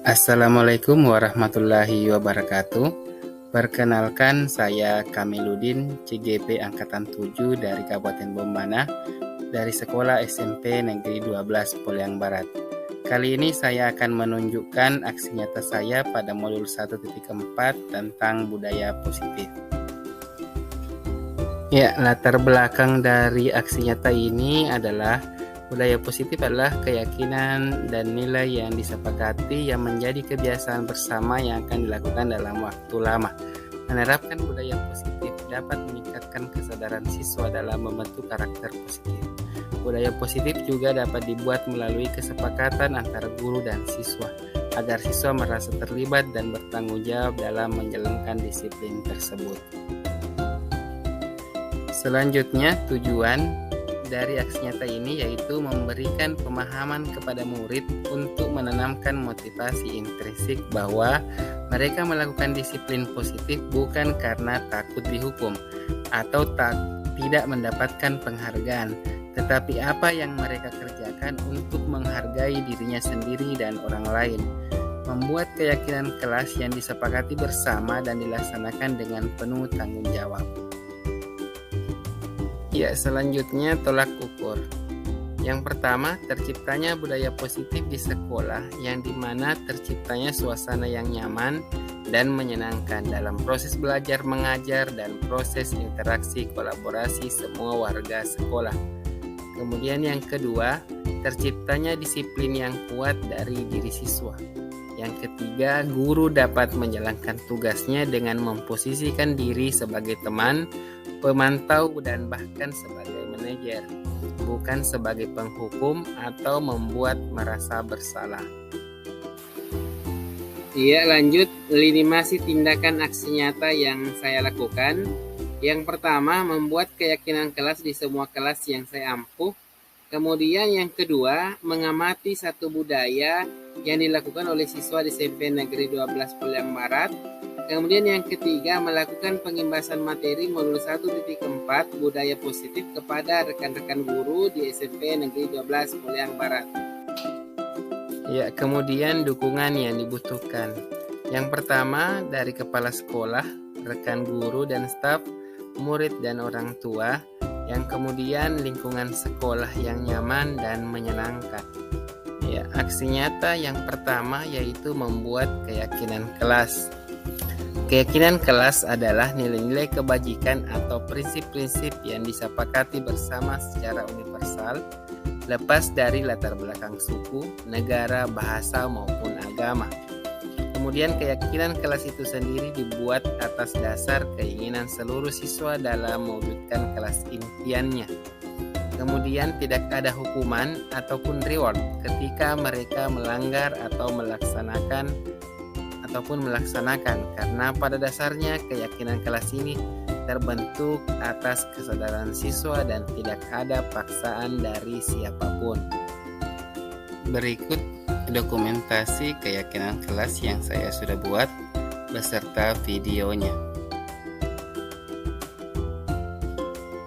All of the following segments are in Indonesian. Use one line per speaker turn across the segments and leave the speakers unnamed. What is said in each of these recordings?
Assalamualaikum warahmatullahi wabarakatuh. Perkenalkan, saya Kamiludin, CGP Angkatan 7 dari Kabupaten Bombana, dari Sekolah SMP Negeri 12 Poliang Barat. Kali ini saya akan menunjukkan aksi nyata saya pada modul 1.4 tentang budaya positif. Ya, latar belakang dari aksi nyata ini adalah budaya positif adalah keyakinan dan nilai yang disepakati yang menjadi kebiasaan bersama yang akan dilakukan dalam waktu lama. Menerapkan budaya positif dapat meningkatkan kesadaran siswa dalam membentuk karakter positif. Budaya positif juga dapat dibuat melalui kesepakatan antara guru dan siswa, agar siswa merasa terlibat dan bertanggung jawab dalam menjalankan disiplin tersebut. Selanjutnya, tujuan dari aksi nyata ini yaitu memberikan pemahaman kepada murid untuk menanamkan motivasi intrinsik bahwa mereka melakukan disiplin positif bukan karena takut dihukum atau tidak mendapatkan penghargaan, tetapi apa yang mereka kerjakan untuk menghargai dirinya sendiri dan orang lain. Membuat keyakinan kelas yang disepakati bersama dan dilaksanakan dengan penuh tanggung jawab. Ya, selanjutnya tolak ukur. Yang pertama, terciptanya budaya positif di sekolah yang dimana terciptanya suasana yang nyaman dan menyenangkan dalam proses belajar mengajar dan proses interaksi kolaborasi semua warga sekolah. Kemudian yang kedua, terciptanya disiplin yang kuat dari diri siswa. Yang ketiga, guru dapat menjalankan tugasnya dengan memposisikan diri sebagai teman, pemantau, dan bahkan sebagai manajer, bukan sebagai penghukum atau membuat merasa bersalah. Iya, lanjut lini masa tindakan aksi nyata yang saya lakukan. Yang pertama, membuat keyakinan kelas di semua kelas yang saya ampuh. Kemudian yang kedua, mengamati satu budaya yang dilakukan oleh siswa di SMP Negeri 12 Poliang Barat. Kemudian yang ketiga, melakukan pengimbasan materi modul 1.4 budaya positif kepada rekan-rekan guru di SMP Negeri 12 Poliang Barat. Ya, kemudian dukungan yang dibutuhkan. Yang pertama, dari kepala sekolah, rekan guru dan staf, murid dan orang tua. Yang kemudian lingkungan sekolah yang nyaman dan menyenangkan. Ya, aksi nyata yang pertama yaitu membuat keyakinan kelas. Keyakinan kelas adalah nilai-nilai kebajikan atau prinsip-prinsip yang disepakati bersama secara universal, lepas dari latar belakang suku, negara, bahasa, maupun agama. Kemudian keyakinan kelas itu sendiri dibuat atas dasar keinginan seluruh siswa dalam mewujudkan kelas impiannya. Kemudian tidak ada hukuman ataupun reward ketika mereka melanggar atau melaksanakan karena pada dasarnya keyakinan kelas ini terbentuk atas kesadaran siswa dan tidak ada paksaan dari siapapun. Berikut dokumentasi keyakinan kelas yang saya sudah buat beserta videonya.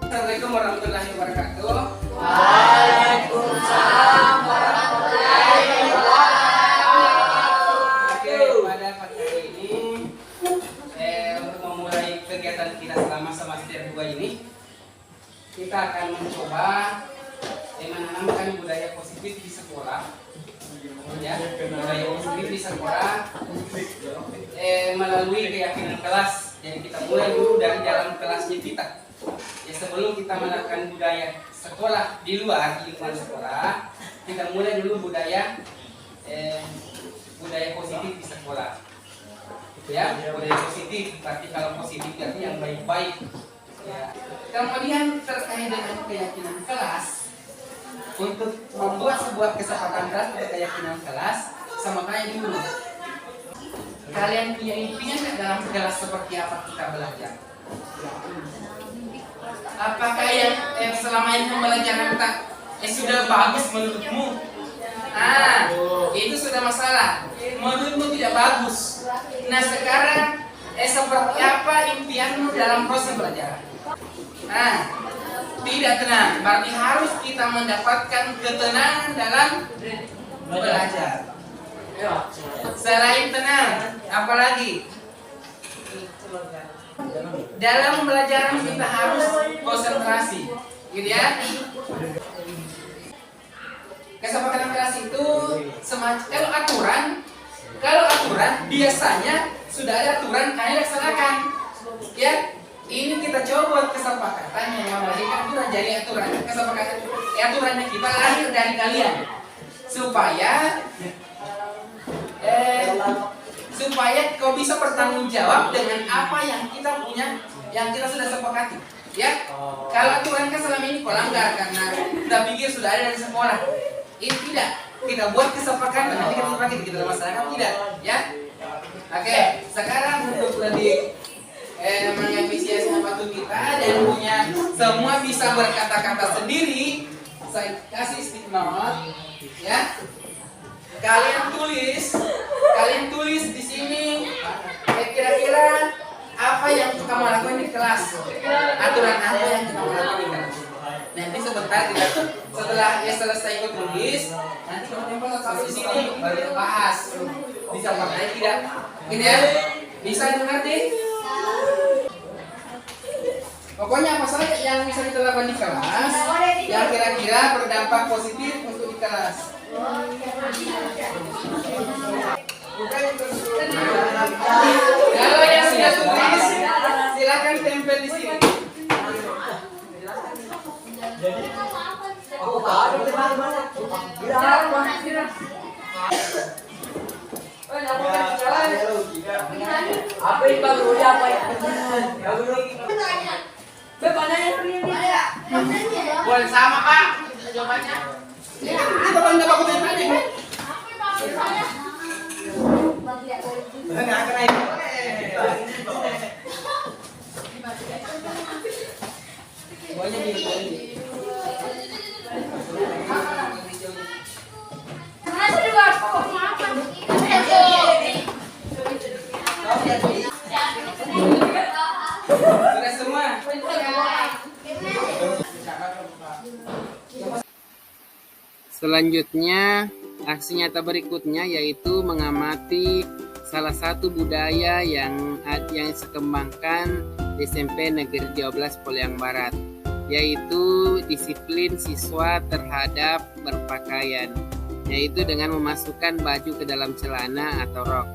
Assalamualaikum warahmatullahi wabarakatuh.
Waalaikumsalam warahmatullahi wabarakatuh.
Oke, pada pagi hari ini untuk memulai kegiatan kita selama semester 2 ini, kita akan mencoba menanamkan budaya positif di sekolah. Ya, budaya positif di sekolah melalui keyakinan kelas. Jadi kita mulai dulu dari dalam kelasnya kita. Ya, sebelum kita melakukan budaya sekolah di luar lingkungan sekolah, kita mulai dulu budaya positif di sekolah. Ya, budaya positif. Tapi kalau positif berarti yang baik-baik. Ya. Kemudian terkait dengan keyakinan kelas. Untuk membuat sebuah kesepakatan kelas atau keyakinan kelas, sama kayak dulu. Kalian punya impian dalam kelas seperti apa kita belajar? Apakah yang selama ini pembelajaran kita sudah bagus menurutmu? Itu sudah masalah. Menurutmu tidak bagus. Nah, sekarang seperti apa impianmu dalam proses belajar? Tidak tenang, berarti harus kita mendapatkan ketenangan dalam belajar. Selain tenang, apalagi? Dalam pembelajaran kita harus konsentrasi, gitu ya. Kesepakatan kelas itu semacam kalau aturan biasanya sudah ada aturan, hanya laksanakan. Ya, ini kita coba buat kesepakatan yang melahirkan aturan. Jadi kesepakatan aturannya kita lahir dari kalian supaya kau bisa bertanggung jawab dengan apa yang kita punya, yang kita sudah sepakati. Ya, kalau aturan kan selama ini kau langgar karena udah pikir sudah ada dari sekolah. Ini tidak, kita buat kesepakatan, nanti kita sepakati kita masyarakat tidak, ya. Oke, sekarang untuk lebih mengapresiasi waktu kita dan punya semua bisa berkata-kata sendiri, saya kasih stick note, ya. Kalian tulis di sini kira-kira apa yang kamu lakukan di kelas, aturan apa yang kamu lakukan di kelas. Nanti sebentar kita setelah selesai ikut tulis, nanti kamu tempel satu di sini baru kita bahas. Bisa pakai tidak? Gini ya, bisa dimengerti? Pokoknya apa saja yang bisa kita lakukan di kelas, yang kira-kira berdampak positif untuk di kelas. Kalau yang sudah tulis, silakan tempel di sini. Boleh sama Pak jawabannya. Kita kan dapat tempelnya. Sudah semua.
Selanjutnya, aksi nyata berikutnya yaitu mengamati salah satu budaya yang dikembangkan di SMP Negeri 12 Poliang Barat, yaitu disiplin siswa terhadap berpakaian, yaitu dengan memasukkan baju ke dalam celana atau rok.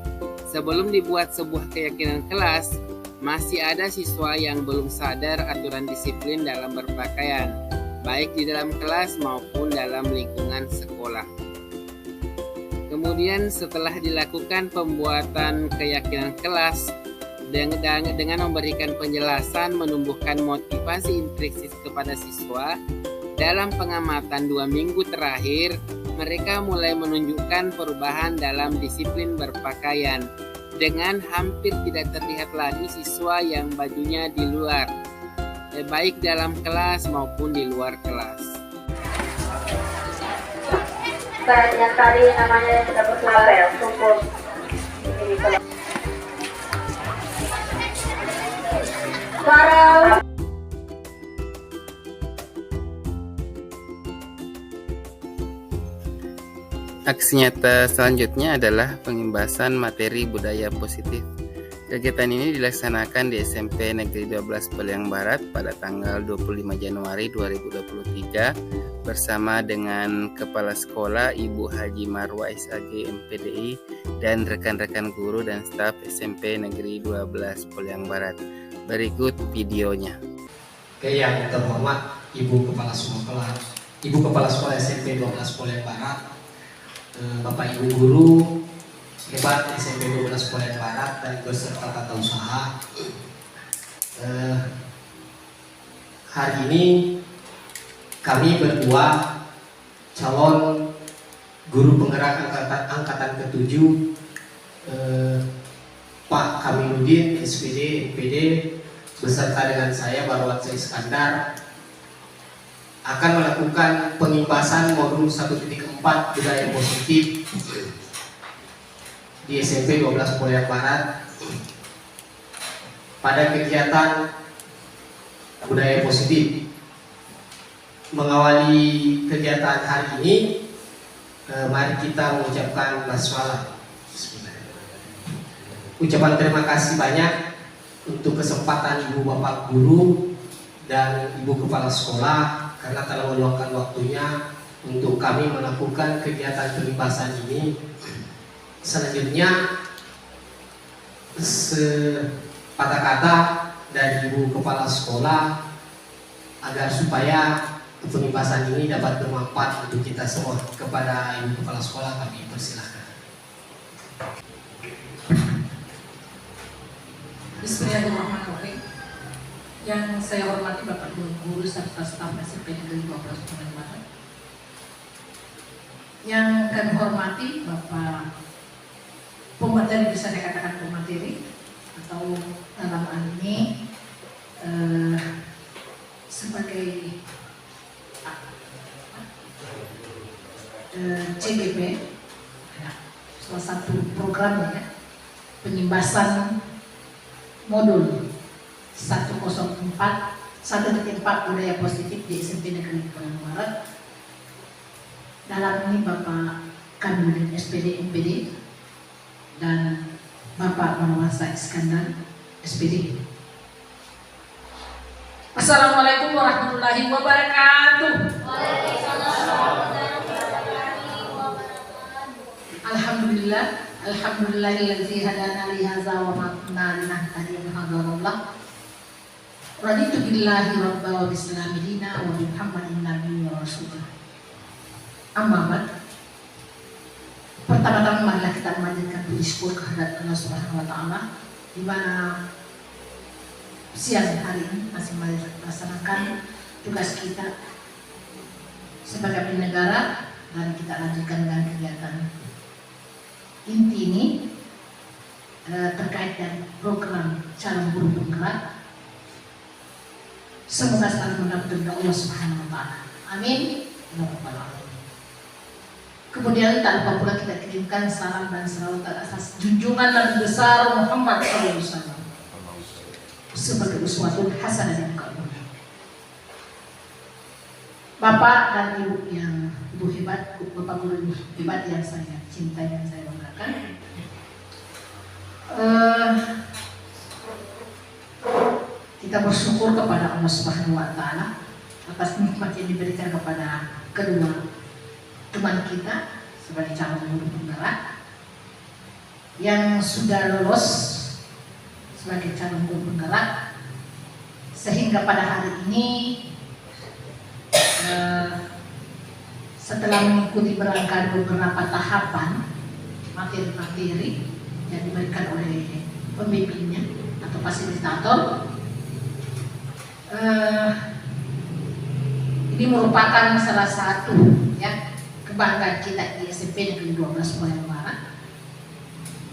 Sebelum dibuat sebuah keyakinan kelas, masih ada siswa yang belum sadar aturan disiplin dalam berpakaian, baik di dalam kelas maupun dalam lingkungan sekolah. Kemudian setelah dilakukan pembuatan keyakinan kelas dengan memberikan penjelasan, menumbuhkan motivasi intrinsik kepada siswa, dalam pengamatan 2 minggu terakhir, mereka mulai menunjukkan perubahan dalam disiplin berpakaian, dengan hampir tidak terlihat lagi siswa yang bajunya di luar, baik dalam kelas maupun di luar kelas.
Yang tadi namanya sudah berkelapel, kumpul. Para
Aksi nyata selanjutnya adalah pengimbasan materi budaya positif. Kegiatan ini dilaksanakan di SMP Negeri 12 Poliang Barat pada tanggal 25 Januari 2023 bersama dengan Kepala Sekolah Ibu Haji Marwa SAG MPDI dan rekan-rekan guru dan staf SMP Negeri 12 Poliang Barat. Berikut videonya.
Oke, yang terhormat Ibu Kepala Sekolah SMP 12 Poliang Barat, Bapak Ibu Guru hebat SMP 12 Poliang Barat dan beserta tata usaha. Hari ini kami berdua calon guru penggerak angkatan ke-7, Pak Kamiluddin SPD MPD beserta dengan saya Barwatsa Iskandar akan melakukan pengimbasan modul 1.4 budaya positif di SMP 12 Poliang Barat. Pada kegiatan budaya positif, mengawali kegiatan hari ini, mari kita mengucapkan basmalah. ucapan terima kasih banyak untuk kesempatan Ibu Bapak Guru dan Ibu Kepala Sekolah karena telah meluangkan waktunya untuk kami melakukan kegiatan penyimbasan ini. Selanjutnya sepatah kata dari Ibu Kepala Sekolah agar supaya penyimbasan ini dapat bermanfaat untuk kita semua. Kepada Ibu Kepala Sekolah kami persilahkan.
Bismillahirrahmanirrahim. Yang saya hormati Bapak Guru serta staf SMP Negeri 12 Buleleng Barat. Yang kami hormati Bapak pemateri, bisa dikatakan pemateri atau dalam hal ini sebagai CGP, ya, salah satu program ya, penyimbasan modul 104 budaya positif di SMP Negeri Buleleng Barat. Dalam ini Bapak Kanwil SPD MPD dan Bapak Marwasa Iskandar SPD. Assalamualaikum warahmatullahi wabarakatuh. Alhamdulillah, alhamdulillahilladzi hadana li hadza wa ma kunna linahtadiya lawla raditu billahi rabba wa bislami dina wa bi Muhammadin nabiyyi wa rasulullah. Amma ba'd. Pertama-tama marilah kita memanjatkan puji syukur kehadirat Allah Subhanahu wa taala di mana siang hari ini masih melaksanakan tugas kita sebagai abdi negara, dan kita lanjutkan dengan kegiatan inti ini terkait dengan program calon guru penggerak. Semoga selalu mendapat ridha Allah Subhanahu wa taala. Amin. Ya rabbal alamin. Kemudian tak lupa pula kita kirimkan salam dan salawat atas junjungan Nabi besar Muhammad SAW sebagai uswatun hasanah di muka bumi. Bapak dan Ibu yang Ibu hebat, Bapak Guru Ibu hebat yang saya cintai dan saya banggakan. Kita bersyukur kepada Allah Subhanahu wa taala atas nikmat yang diberikan kepada kedua teman kita sebagai calon guru penggerak yang sudah lolos sebagai calon guru penggerak, sehingga pada hari ini setelah mengikuti berangkat beberapa tahapan materi-materi yang diberikan oleh pembimbingnya atau fasilitator, ini merupakan salah satu ya kebanggaan kita di SMP Negeri 12 Buleleng Barat,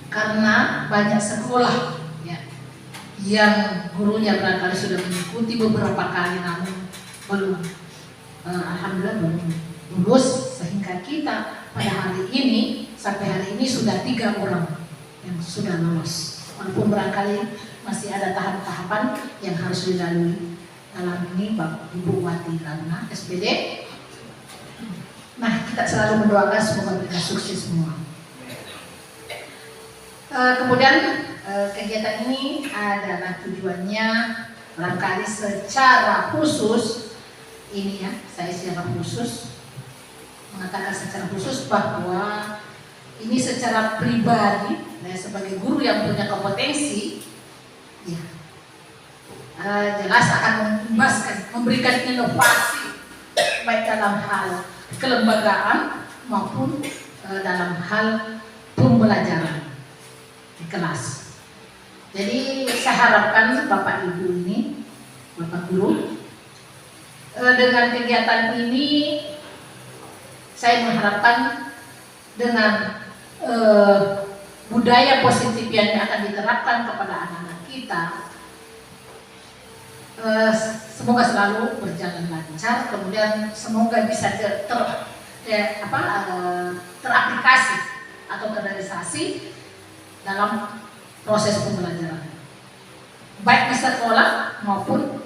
karena banyak sekolah ya yang gurunya barangkali sudah mengikuti beberapa kali namun belum alhamdulillah belum lulus, sehingga kita pada hari ini sampai hari ini sudah 3 orang yang sudah lulus, walaupun barangkali masih ada tahapan-tahapan yang harus dilalui. Dalam ini Bapak Ibu Wati Lana SPD. Nah, kita selalu mendoakan semoga mereka sukses semua. Kemudian kegiatan ini adalah tujuannya barangkali secara khusus ini ya, saya secara khusus mengatakan secara khusus bahwa ini secara pribadi, saya sebagai guru yang punya kompetensi, ya, jelas akan memberikan inovasi baik dalam hal kelembagaan maupun dalam hal pembelajaran di kelas. Jadi saya harapkan Bapak Ibu ini, Bapak Guru, dengan kegiatan ini saya mengharapkan dengan budaya positif yang akan diterapkan kepada anak-anak kita, semoga selalu berjalan lancar, kemudian semoga bisa teraplikasi atau terrealisasi dalam proses pembelajaran, baik di sekolah maupun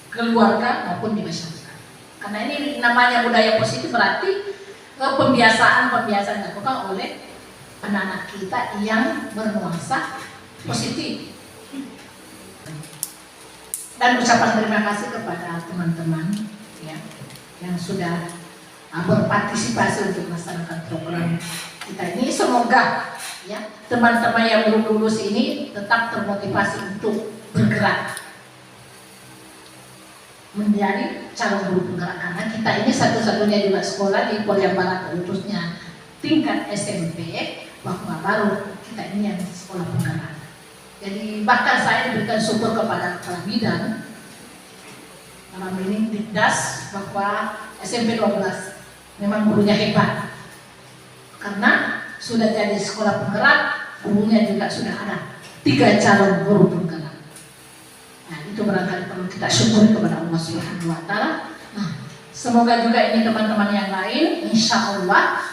keluarga maupun di masyarakat. Karena ini namanya budaya positif, berarti pembiasaan dilakukan oleh anak-anak kita yang bernuansa positif. Dan ucapan terima kasih kepada teman-teman ya, yang sudah berpartisipasi untuk melaksanakan program kita ini. Semoga ya teman-teman yang belum lulus ini tetap termotivasi untuk bergerak menjadi calon guru penggerak, karena kita ini satu-satunya juga sekolah di Polian Barat, khususnya tingkat SMP, bahwa baru kita ini yang sekolah penggerak. Jadi bahkan saya diberikan syukur kepada kepala bidang dalam ini Dikdas bahwa SMP 12 memang gurunya hebat, karena sudah jadi sekolah penggerak, gurunya juga sudah ada 3 calon guru penggerak. Nah itu barangkali perlu kita syukuri kepada Allah Subhanahu Wa Taala. Nah semoga juga ini teman-teman yang lain, insya Allah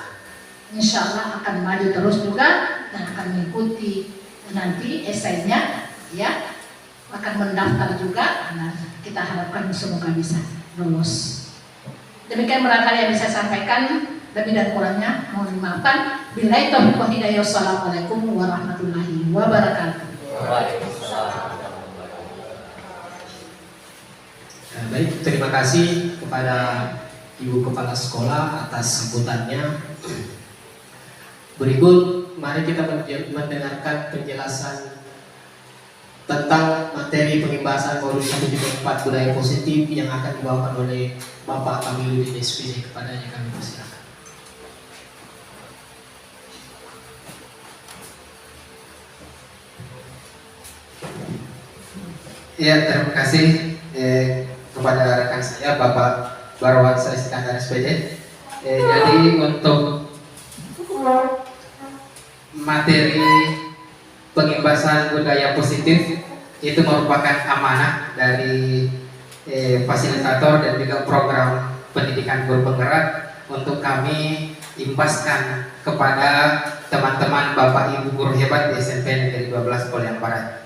akan maju terus juga dan akan mengikuti nanti esainya ya, akan mendaftar juga. Nah, kita harapkan semoga bisa lulus. Demikian barangkali yang bisa saya sampaikan, lebih dan kurangnya mohon dimaafkan. Billahi taufiq wal hidayah. Wassalamualaikum warahmatullahi wabarakatuh.
Baik, terima kasih kepada Ibu Kepala Sekolah atas sambutannya. Berikut mari kita mendengarkan penjelasan tentang materi pembahasan modul 1.4 budaya positif yang akan dibawakan oleh Bapak Kamiludin SPD. Kepadanya kami persilakan.
Ya, terima kasih kepada rekan saya Bapak Barwan Iskandar SPD. Jadi untuk materi pengimbasan budaya positif itu merupakan amanah dari fasilitator dan juga program pendidikan guru penggerak untuk kami imbaskan kepada teman-teman Bapak Ibu guru hebat di SMP Negeri 12 Polian Barat.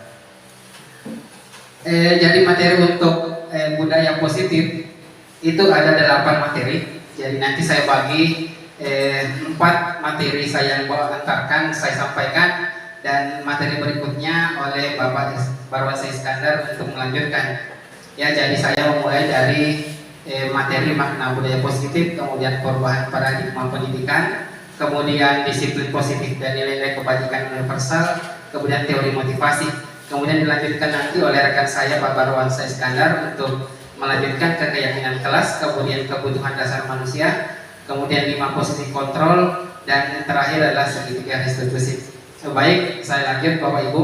Jadi materi untuk budaya positif itu ada 8 materi. Jadi nanti saya bagi 4 materi saya yang antarkan, saya sampaikan, dan materi berikutnya oleh Bapak Barwan Iskandar untuk melanjutkan. Ya, jadi saya memulai dari materi makna budaya positif, kemudian perubahan paradigma pendidikan, kemudian disiplin positif dan nilai-nilai kebajikan universal, kemudian teori motivasi. Kemudian dilanjutkan nanti oleh rekan saya Pak Barwan Iskandar untuk melanjutkan ke keyakinan kelas, kemudian kebutuhan dasar manusia, kemudian 5 positif kontrol, dan terakhir adalah segitiga restitusi. Baik, saya lanjut Bapak Ibu.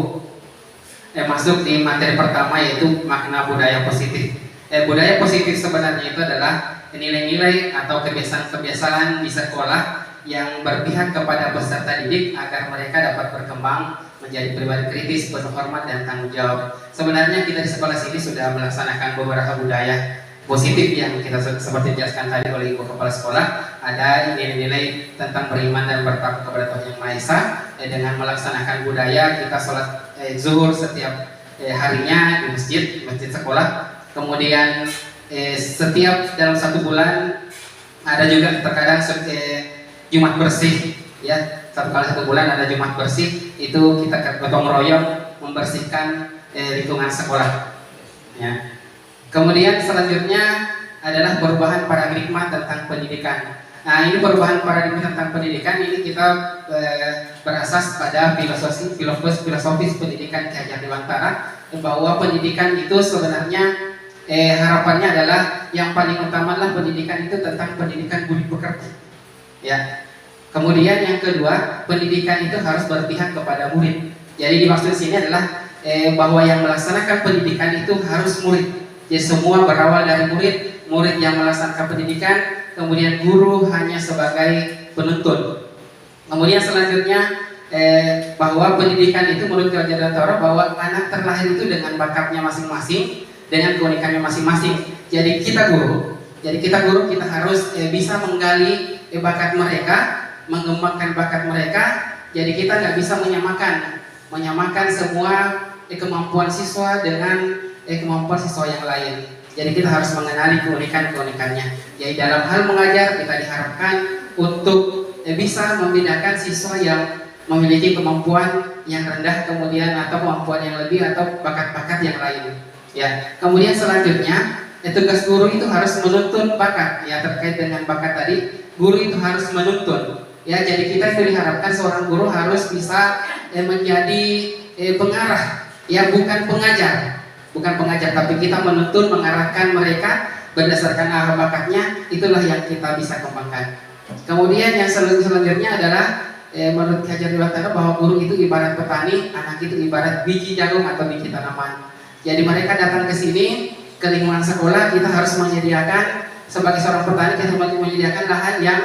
Masuk di materi pertama yaitu makna budaya positif. Budaya positif sebenarnya itu adalah nilai-nilai atau kebiasaan-kebiasaan di sekolah yang berpihak kepada peserta didik agar mereka dapat berkembang menjadi pribadi kritis, penuh hormat dan tanggung jawab. Sebenarnya kita di sekolah sini sudah melaksanakan beberapa budaya positif yang kita seperti dijelaskan tadi oleh Ibu Kepala Sekolah. Ada nilai-nilai tentang beriman dan bertakwa kepada Tuhan Yang Maha Esa. Dengan melaksanakan budaya kita sholat zuhur setiap harinya di masjid sekolah. Kemudian setiap dalam 1 bulan ada juga terkadang Jumat bersih, ya 1 kali 1 bulan ada Jumat bersih. Itu kita gotong royong membersihkan lingkungan sekolah. Ya. Kemudian selanjutnya adalah perubahan paradigma tentang pendidikan. Nah, ini perubahan paradigma tentang pendidikan ini kita berasas pada filosofis pendidikan Ki Hajar Dewantara, bahwa pendidikan itu sebenarnya harapannya adalah yang paling utama adalah pendidikan itu tentang pendidikan budi pekerti. Ya. Kemudian yang kedua, pendidikan itu harus berpihak kepada murid. Jadi dimaksud sini adalah bahwa yang melaksanakan pendidikan itu harus murid. Jadi semua berawal dari murid yang melaksanakan pendidikan, kemudian guru hanya sebagai penuntun. Kemudian selanjutnya bahwa pendidikan itu menurut Ki Hajar Dewantara bahwa anak terlahir itu dengan bakatnya masing-masing, dengan keunikannya masing-masing. Jadi kita guru kita harus bisa menggali bakat mereka, mengembangkan bakat mereka. Jadi kita nggak bisa menyamakan semua kemampuan siswa dengan kemampuan siswa yang lain. Jadi kita harus mengenali keunikannya. Jadi dalam hal mengajar kita diharapkan untuk bisa membedakan siswa yang memiliki kemampuan yang rendah kemudian atau kemampuan yang lebih atau bakat-bakat yang lain. Ya, kemudian selanjutnya tugas guru itu harus menuntun bakat. Ya, terkait dengan bakat tadi, guru itu harus menuntun. Ya, jadi kita itu diharapkan seorang guru harus bisa menjadi pengarah. Ya, bukan pengajar, tapi kita menuntun, mengarahkan mereka berdasarkan arah bakatnya. Itulah yang kita bisa kembangkan. Kemudian yang selanjutnya adalah menurut Hajarul Tanah bahwa guru itu ibarat petani, anak itu ibarat biji jagung atau biji tanaman. Jadi mereka datang ke sini, ke lingkungan sekolah, kita harus menyediakan sebagai seorang petani, kita harus menyediakan lahan yang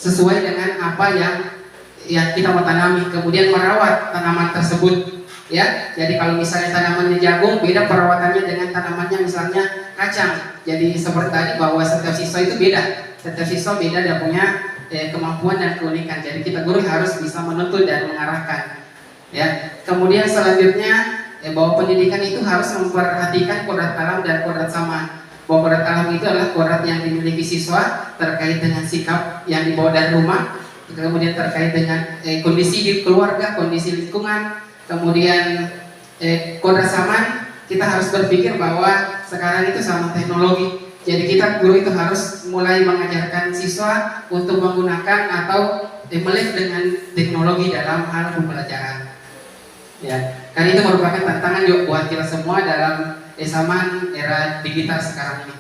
sesuai dengan apa yang kita mau tanami, kemudian merawat tanaman tersebut. Ya, jadi kalau misalnya tanamannya jagung, beda perawatannya dengan tanamannya misalnya kacang. Jadi seperti tadi bahwa setiap siswa itu beda, setiap siswa beda dia punya kemampuan dan keunikan. Jadi kita guru harus bisa menuntun dan mengarahkan. Ya, kemudian selanjutnya bahwa pendidikan itu harus memperhatikan kodrat alam dan kodrat zaman. Bahwa kodrat alam itu adalah kodrat yang dimiliki siswa terkait dengan sikap yang dibawa dari rumah, kemudian terkait dengan kondisi di keluarga, kondisi lingkungan, kemudian kodrat zaman. Kita harus berpikir bahwa sekarang itu zaman teknologi. Jadi kita guru itu harus mulai mengajarkan siswa untuk menggunakan atau melek dengan teknologi dalam hal pembelajaran. Ya, kan itu merupakan tantangan juga buat kita semua dalam zaman era digital sekarang ini.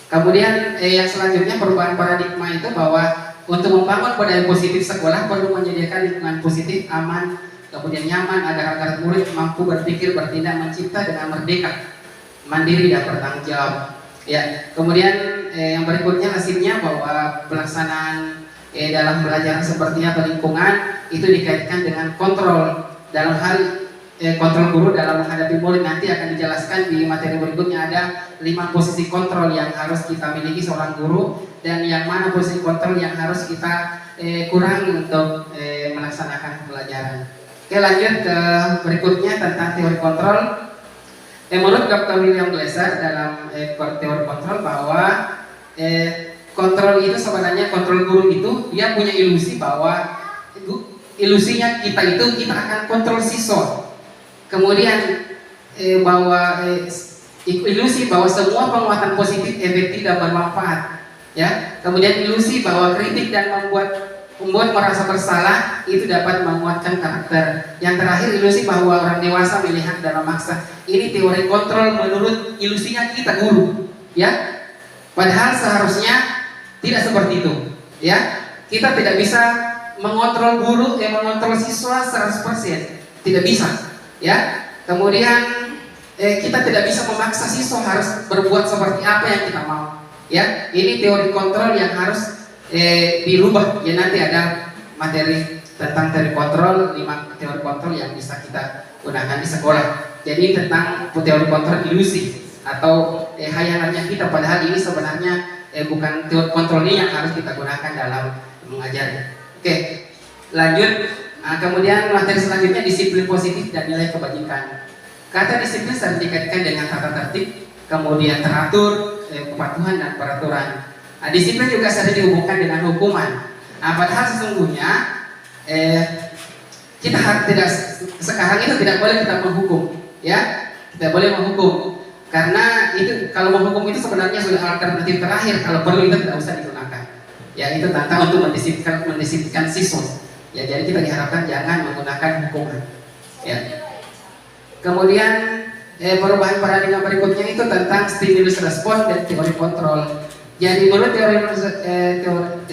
Kemudian yang selanjutnya perubahan paradigma itu bahwa untuk membangun budaya positif sekolah perlu menyediakan lingkungan positif, aman, kemudian nyaman agar murid mampu berpikir, bertindak, mencipta dengan merdeka, mandiri dan bertanggung jawab. Ya, kemudian yang berikutnya hasilnya bahwa pelaksanaan dalam belajar seperti apa lingkungan itu dikaitkan dengan kontrol. Dalam hal kontrol guru dalam menghadapi murid nanti akan dijelaskan di materi berikutnya. Ada 5 posisi kontrol yang harus kita miliki seorang guru dan yang mana posisi kontrol yang harus kita kurangi untuk melaksanakan pembelajaran. Oke, lanjut ke berikutnya tentang teori kontrol. Menurut Dr. William Glasser dalam teori kontrol bahwa kontrol itu sebenarnya kontrol guru itu dia punya ilusi bahwa ilusinya kita akan kontrol siswa. Kemudian bahwa ilusi bahwa semua penguatan positif efektif dan bermanfaat. Ya, kemudian ilusi bahwa kritik dan membuat merasa bersalah itu dapat menguatkan karakter. Yang terakhir ilusi bahwa orang dewasa melihat dalam maksa. Ini teori kontrol menurut ilusinya kita guru. Ya, padahal seharusnya tidak seperti itu. Ya, kita tidak bisa mengontrol guru mengontrol siswa 100%, tidak bisa. Ya, kemudian kita tidak bisa memaksa siswa harus berbuat seperti apa yang kita mau. Ya, ini teori kontrol yang harus dirubah. Ya, nanti ada materi tentang teori kontrol, 5 teori kontrol yang bisa kita gunakan di sekolah. Jadi tentang teori kontrol ilusi atau hayalannya kita, padahal ini sebenarnya bukan teori kontrol ini yang harus kita gunakan dalam mengajar. Oke, lanjut. Kemudian materi selanjutnya disiplin positif dan nilai kebajikan. Kata disiplin sering dikaitkan dengan tata tertib, kemudian teratur, kepatuhan dan peraturan. Disiplin juga sering dihubungkan dengan hukuman. Padahal sesungguhnya kita sekarang itu tidak boleh kita menghukum, ya, tidak boleh menghukum. Karena itu kalau menghukum itu sebenarnya sudah alternatif terakhir. Kalau perlu itu tidak usah digunakan. Ya, itu tantang untuk mendisiplinkan siswa. Ya, jadi kita diharapkan jangan menggunakan hukuman. Ya. Kemudian perubahan paradigma berikutnya itu tentang stimulus respon dan teori kontrol. Jadi menurut teori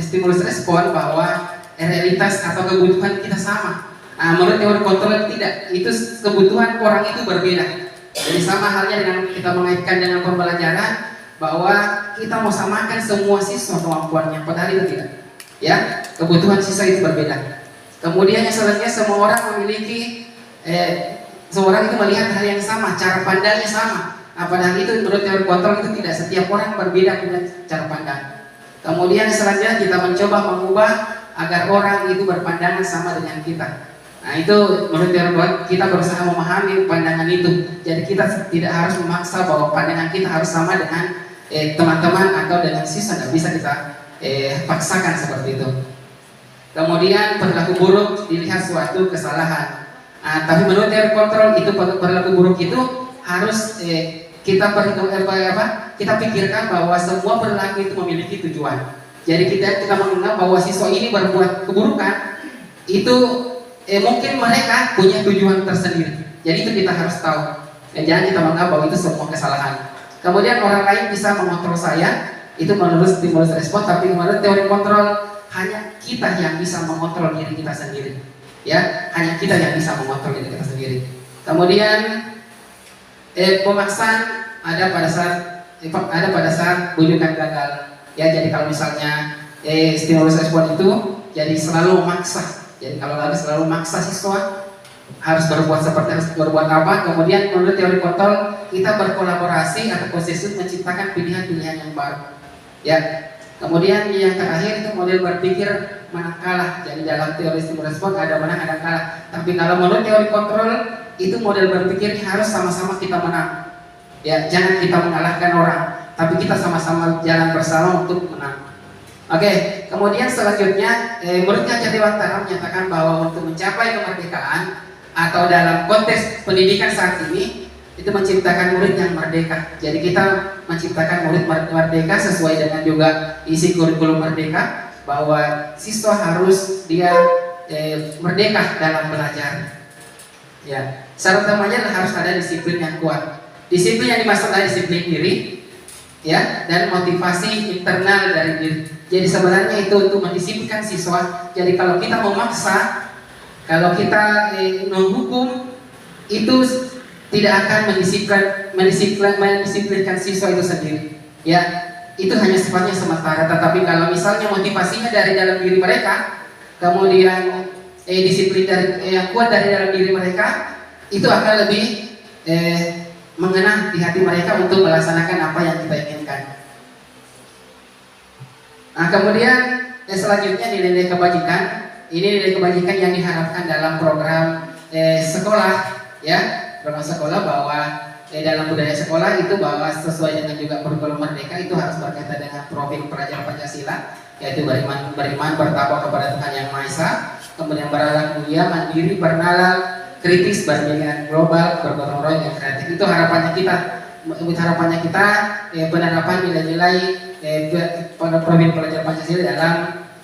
stimulus respon bahwa realitas atau kebutuhan kita sama. Menurut teori kontrol tidak. Itu kebutuhan orang itu berbeda. Jadi sama halnya dengan kita mengaitkan dengan pembelajaran bahwa kita mau samakan semua siswa kemampuannya, padahal itu tidak. Ya, kebutuhan siswa itu berbeda. Kemudian yang selanjutnya semua orang memiliki semua orang itu melihat hal yang sama, cara pandangnya sama. Padahal itu menurut teori kontrol itu tidak, setiap orang berbeda dengan cara pandang. Kemudian selanjutnya kita mencoba mengubah agar orang itu berpandangan sama dengan kita. Itu menurut teori kita berusaha memahami pandangan itu. Jadi kita tidak harus memaksa bahwa pandangan kita harus sama dengan teman-teman atau dengan siswa, tidak bisa kita paksakan seperti itu. kemudian perilaku buruk dilihat suatu kesalahan. Tapi menurut teori kontrol itu perilaku buruk itu harus kita kita pikirkan bahwa semua perilaku itu memiliki tujuan. Jadi kita menganggap bahwa siswa ini berbuat keburukan itu mungkin mereka punya tujuan tersendiri. Jadi itu kita harus tahu. Jangan kita menganggap bahwa itu semua kesalahan. Kemudian orang lain bisa mengontrol saya, itu menurut stimulus respon, tapi menurut teori kontrol hanya kita yang bisa mengontrol diri kita sendiri. Ya, hanya kita yang bisa mengontrol diri kita sendiri. Kemudian pemaksaan ada pada saat bujukan gagal. Ya, jadi kalau misalnya stimulus respon itu jadi selalu memaksa. Jadi kalau lagi selalu maksa siswa harus berbuat seperti harus berbuat apa. Kemudian menurut teori kontrol kita berkolaborasi atau konsensus menciptakan pilihan-pilihan yang baru. Ya. Kemudian yang terakhir itu model berpikir menang kalah. Jadi dalam teori stimulus respon ada menang ada kalah. Tapi kalau menurut teori kontrol itu model berpikir harus sama-sama kita menang. Ya, jangan kita mengalahkan orang, tapi kita sama-sama jalan bersama untuk menang. Oke, kemudian selanjutnya menurut Kaca Dewantara menyatakan bahwa untuk mencapai kemerdekaan atau dalam konteks pendidikan saat ini itu menciptakan murid yang merdeka. Jadi kita menciptakan murid merdeka sesuai dengan juga isi kurikulum merdeka bahwa siswa harus dia merdeka dalam belajar. Ya, syarat utamanya harus ada disiplin yang kuat. Disiplin yang dimaksud adalah disiplin diri, ya, dan motivasi internal dari diri. Jadi sebenarnya itu untuk mendisiplinkan siswa. Jadi kalau kita memaksa, kalau kita menghukum, itu tidak akan mendisiplinkan siswa itu sendiri. Ya, itu hanya sifatnya sementara. Tetapi kalau misalnya motivasinya dari dalam diri mereka, kemudian disiplin yang kuat dari dalam diri mereka, itu akan lebih mengena di hati mereka untuk melaksanakan apa yang kita inginkan. Nah, kemudian selanjutnya nilai-nilai kebajikan. Ini nilai kebajikan yang diharapkan dalam program sekolah, ya, program sekolah bahwa dalam budaya sekolah itu bahwa sesuai dengan juga kurikulum merdeka itu harus berkaitan dengan profil pelajar Pancasila, yaitu beriman, bertakwa kepada Tuhan Yang Maha Esa, kemudian berakhlak mulia, mandiri, bernalar, kritis, berpemikiran global, bergotong royong, dan kreatif. Itu harapannya kita. Penerapan nilai-nilai profil pelajar Pancasila dalam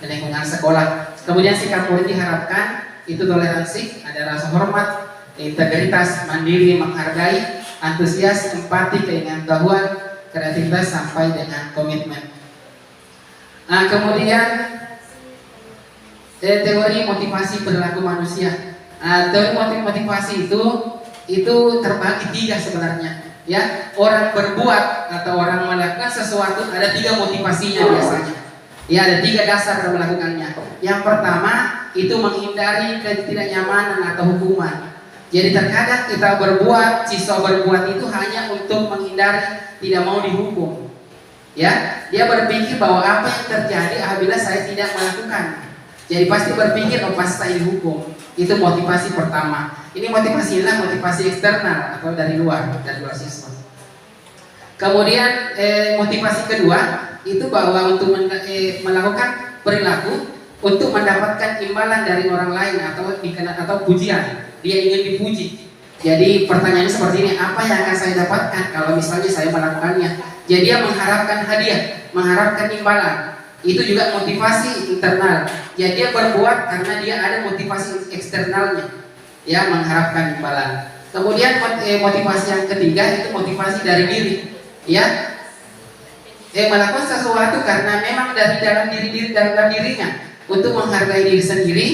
lingkungan sekolah. Kemudian sikap murid diharapkan itu toleransi, ada rasa hormat, integritas, mandiri, menghargai, antusias, empati, keingintahuan, kreativitas sampai dengan komitmen. Nah, kemudian teori motivasi perilaku manusia. Teori motivasi itu terbagi tiga sebenarnya. Ya, orang berbuat atau orang melakukan sesuatu ada tiga motivasinya biasanya. Ya, ada tiga dasar dalam melakukannya. Yang pertama itu menghindari ketidaknyamanan atau hukuman. Jadi terkadang kita siswa berbuat itu hanya untuk menghindari tidak mau dihukum. Ya, dia berpikir bahwa apa yang terjadi apabila saya tidak melakukan. Jadi pasti berpikir pasti saya dihukum. Itu motivasi pertama. Ini motivasi eksternal atau dari luar siswa. Kemudian motivasi kedua itu bahwa untuk melakukan perilaku untuk mendapatkan imbalan dari orang lain atau pujian. Dia ingin dipuji. Jadi pertanyaannya seperti ini, apa yang akan saya dapatkan kalau misalnya saya melakukannya? Jadi dia mengharapkan hadiah, mengharapkan imbalan. Itu juga motivasi internal. Jadi dia berbuat karena dia ada motivasi eksternalnya, ya, mengharapkan imbalan. Kemudian motivasi yang ketiga itu motivasi dari diri, ya, melakukan sesuatu karena memang dari dalam dirinya untuk menghargai diri sendiri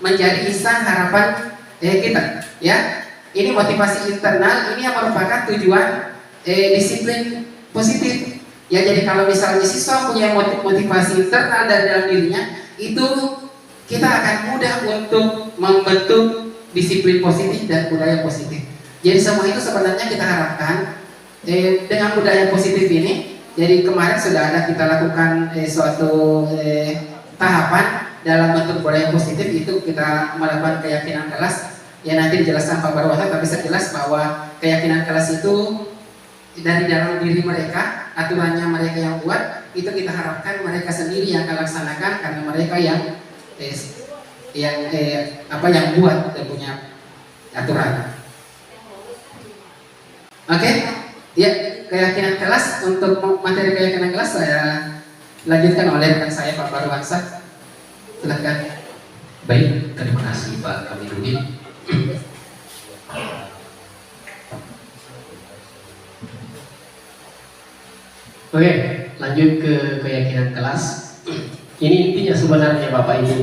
menjadi insan harapan kita, ya. Ini motivasi internal, ini yang merupakan tujuan disiplin positif. Ya, jadi kalau misalnya siswa punya motivasi internal dari dalam dirinya, itu kita akan mudah untuk membentuk disiplin positif dan budaya positif. Jadi semua itu sebenarnya kita harapkan dengan budaya positif ini. Jadi kemarin sudah ada kita lakukan suatu tahapan dalam bentuk budaya positif, itu kita melakukan keyakinan kelas. Ya, nanti dijelaskan Pak Barwata, tapi sejelas bahwa keyakinan kelas itu dari dalam diri mereka, aturannya mereka yang buat, itu kita harapkan mereka sendiri yang akan laksanakan karena mereka yang yang yang buat dan punya aturan. Oke, ya, keyakinan kelas. Untuk materi keyakinan kelas saya lanjutkan oleh rekan saya Pak Barwansa. Silakan.
Baik, terima kasih Pak Kamirudin. Oke, lanjut ke keyakinan kelas. Ini intinya sebenarnya Bapak Ibu,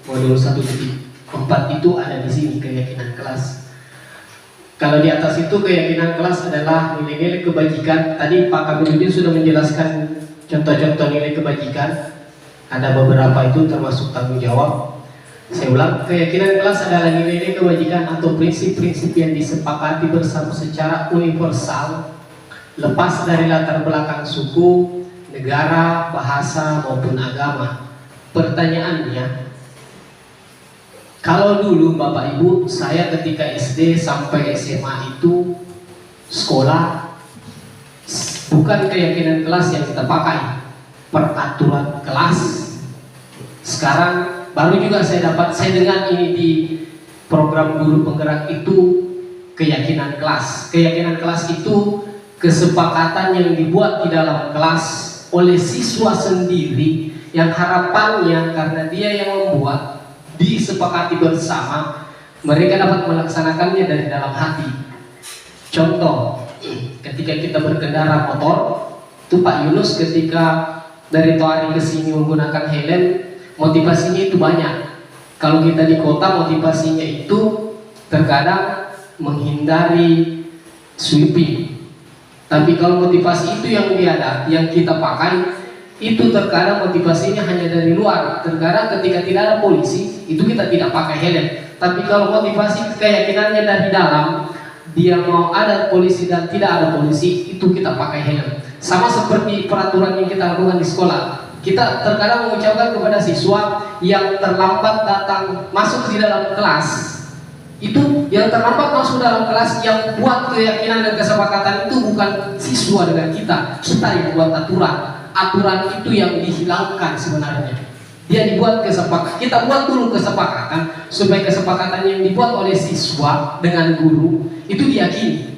modul 1.4 itu ada di sini keyakinan kelas. Kalau di atas itu keyakinan kelas adalah nilai-nilai kebajikan. Tadi Pak Kamirudin sudah menjelaskan contoh-contoh nilai kebajikan. Ada beberapa itu termasuk tanggung jawab. Saya ulang, keyakinan kelas adalah nilai-nilai kebajikan atau prinsip-prinsip yang disepakati bersama secara universal, lepas dari latar belakang suku, negara, bahasa maupun agama. Pertanyaannya, kalau dulu Bapak Ibu, saya ketika SD sampai SMA itu sekolah, bukan keyakinan kelas yang kita pakai, peraturan kelas. Sekarang baru juga saya dengar ini di program guru penggerak itu keyakinan kelas. Keyakinan kelas itu kesepakatan yang dibuat di dalam kelas oleh siswa sendiri, yang harapannya karena dia yang membuat, disepakati bersama, mereka dapat melaksanakannya dari dalam hati. Contoh, ketika kita berkendara motor, itu Pak Yunus ketika dari Toari ke sini menggunakan helm, motivasinya itu banyak. Kalau kita di kota, motivasinya itu terkadang menghindari sweeping. Tapi kalau motivasi itu yang kita pakai, itu terkadang motivasinya hanya dari luar. Terkadang ketika tidak ada polisi, itu kita tidak pakai helm. Tapi kalau motivasi keyakinannya dari dalam, dia mau ada polisi dan tidak ada polisi, itu kita pakai helm. Sama seperti peraturan yang kita lakukan di sekolah. Kita terkadang mengucapkan kepada siswa yang terlambat datang masuk di dalam kelas, itu yang terlambat masuk dalam kelas, yang buat keyakinan dan kesepakatan itu bukan siswa dengan kita yang buat aturan. Aturan itu yang dihilangkan sebenarnya. Dia dibuat kesepakatan. Kita buat dulu kesepakatan supaya kesepakatan yang dibuat oleh siswa dengan guru itu diyakini.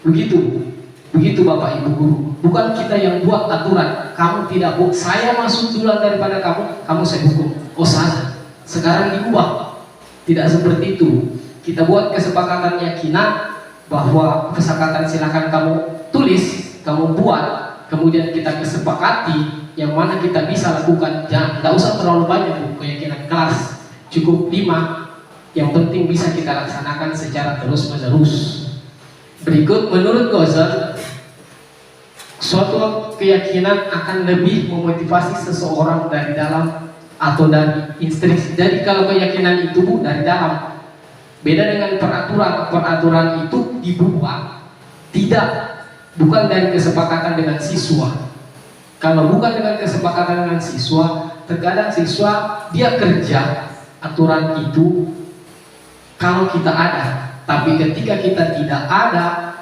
Begitu Bapak Ibu guru. Bukan kita yang buat aturan. Kamu tidak boleh, saya masuk duluan daripada kamu saya hukum. Oh salah. Sekarang diubah. Tidak seperti itu. Kita buat kesepakatan keyakinan bahwa kesepakatan silakan kamu tulis, kamu buat, kemudian kita kesepakati yang mana kita bisa lakukan. Jangan, tidak usah terlalu banyak keyakinan kelas, cukup 5. Yang penting bisa kita laksanakan secara terus menerus. Berikut, menurut Gozer, suatu keyakinan akan lebih memotivasi seseorang dari dalam atau dari instruksi. Jadi kalau keyakinan itu dari dalam, beda dengan peraturan itu dibuat bukan dari kesepakatan dengan siswa. Kalau bukan dengan kesepakatan dengan siswa, terkadang siswa dia kerja aturan itu kalau kita ada, tapi ketika kita tidak ada,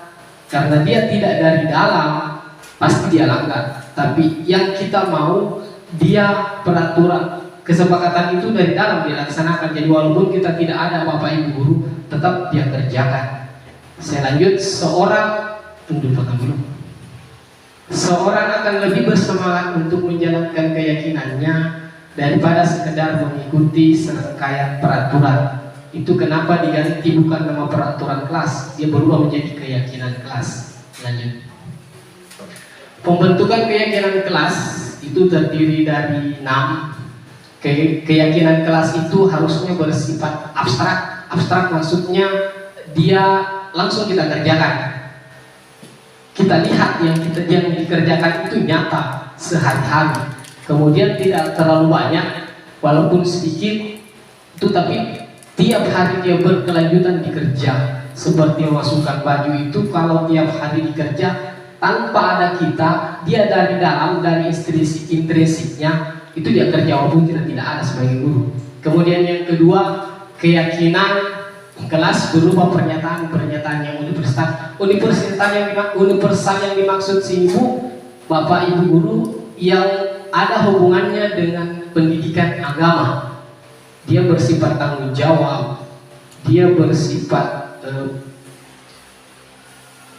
karena dia tidak dari dalam, pasti dia langgar. Tapi yang kita mau, dia peraturan kesepakatan itu dari dalam dilaksanakan. Jadi walaupun kita tidak ada Bapak Ibu guru, tetap dia kerjakan. Saya lanjut, seorang akan lebih bersemangat untuk menjalankan keyakinannya daripada sekedar mengikuti serangkaian peraturan. Itu kenapa diganti bukan nama peraturan kelas, dia berubah menjadi keyakinan kelas. Lanjut. Pembentukan keyakinan kelas itu terdiri dari 6. Keyakinan kelas itu harusnya bersifat abstrak. Abstrak maksudnya dia langsung kita kerjakan. Kita lihat yang dikerjakan itu nyata sehari-hari. Kemudian tidak terlalu banyak, walaupun sedikit itu, tapi tiap hari dia berkelanjutan dikerja. Seperti memasukkan baju itu, kalau tiap hari dikerja tanpa ada kita, dia dari dalam, dari intrinsiknya itu dia kerja walaupun kita tidak ada sebagai guru. Kemudian yang kedua, keyakinan kelas berupa pernyataan yang universal yang dimaksud sini Bu, Bapak Ibu guru, yang ada hubungannya dengan pendidikan agama. dia bersifat tanggung jawab, dia bersifat